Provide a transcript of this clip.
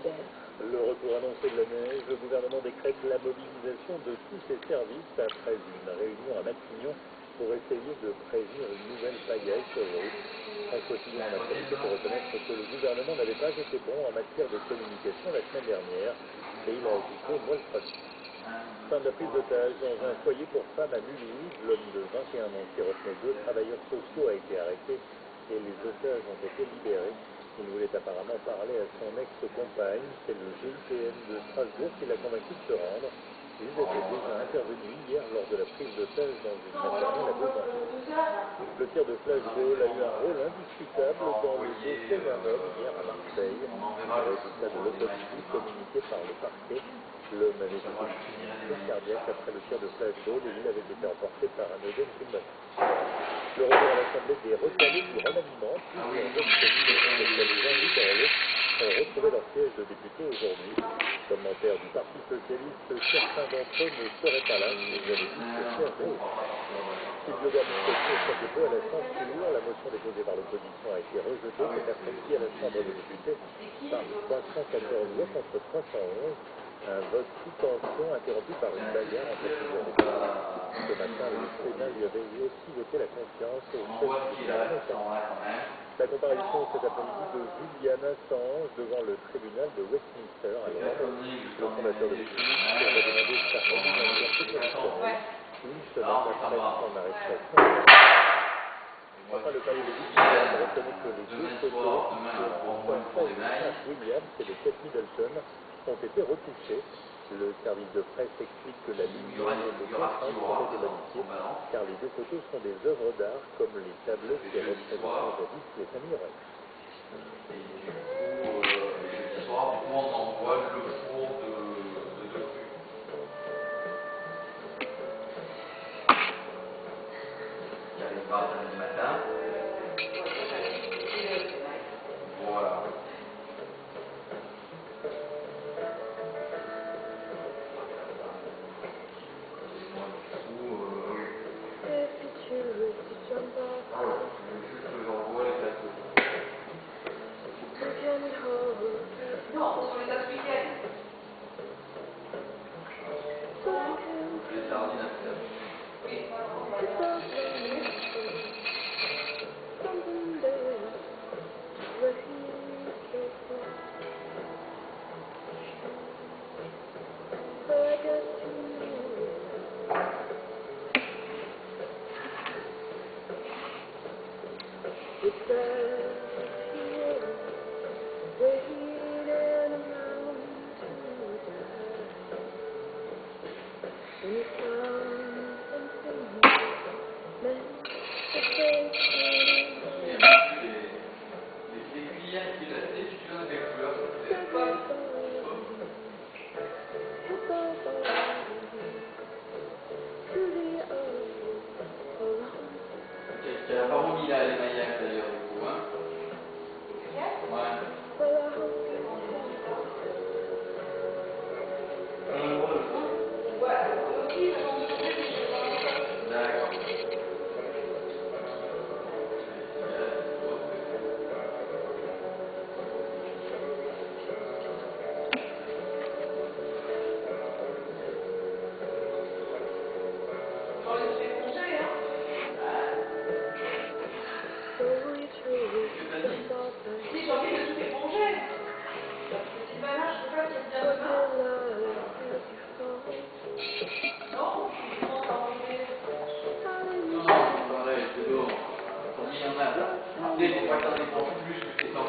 solidaire. Le retour annoncé de la neige, le gouvernement décrète la mobilisation de tous ses services après une réunion à Matignon pour essayer de prévenir une nouvelle pagaille sur les routes. Un quotidien en actualité pour reconnaître que le gouvernement n'avait pas été bon en matière de communication la semaine dernière et il a ajouté moi le premier. Fin de la prise d'otage dans un foyer pour femmes à Mulhouse. L'homme de 21 ans qui retenait 2 travailleurs sociaux a été arrêté et les otages ont été libérés. Il voulait apparemment parler à son ex-compagne. C'est le GIPN de Strasbourg qui l'a convaincu de se rendre. Ils étaient déjà intervenus hier lors de la prise d'otage dans une maternelle à Besançon. Le tir de flashball a eu un rôle indiscutable dans le décès d'un homme hier à Marseille. Le résultat de l'autopsie communiqué par le parquet. L'homme avait été suivi cardiaque après le tir de flashball et il avait été emporté par un œdème pulmonaire. Le retour à l'Assemblée des recalés du remaniement, plusieurs ex-ministres ont retrouvé leur siège de député aujourd'hui. Commentaire du Parti socialiste, certains d'entre eux ne seraient pas là si ils avaient dit que siège est ouvert. Silvio Berlusconi est chef à la censure. La motion déposée par l'opposition a été rejetée cet après-midi à la Chambre des députés par 314 voix contre 311. Un vote sous tension interrompu par une bagarre entre plusieurs députés. Ce matin, le Sénat lui avait aussi voté la confiance au chef du gouvernement. La comparution cet après-midi de Julian Assange devant le tribunal de Westminster à Londres. Le fondateur de Wikileaks avait demandé sa remise en liberté conditionnelle une semaine après son arrestation. Enfin, le palais reconnaît que les 2 photos de Prince William et de Kate Middleton ont été retouchées. Le service de presse explique que la ligne de contrainte ont été modifiées car les 2 photos sont des œuvres d'art comme les tableaux qui représentent aujourd'hui les familles royales. Et du coup, ce soir, on envoie le four de cru. Qui arrivera samedi matin. Voilà. Non, sur les dates week-end. Les ordinateurs. Oui, qui a pas remis là les maniaques d'ailleurs du coup, hein. Si, j'ai envie de tout éponger. Si maintenant, je sais pas si c'est bien demain. Non, je suis en train de non, c'est pareil, c'est lourd. Il y en a. Après, il faut pas que ça dépense plus que c'est en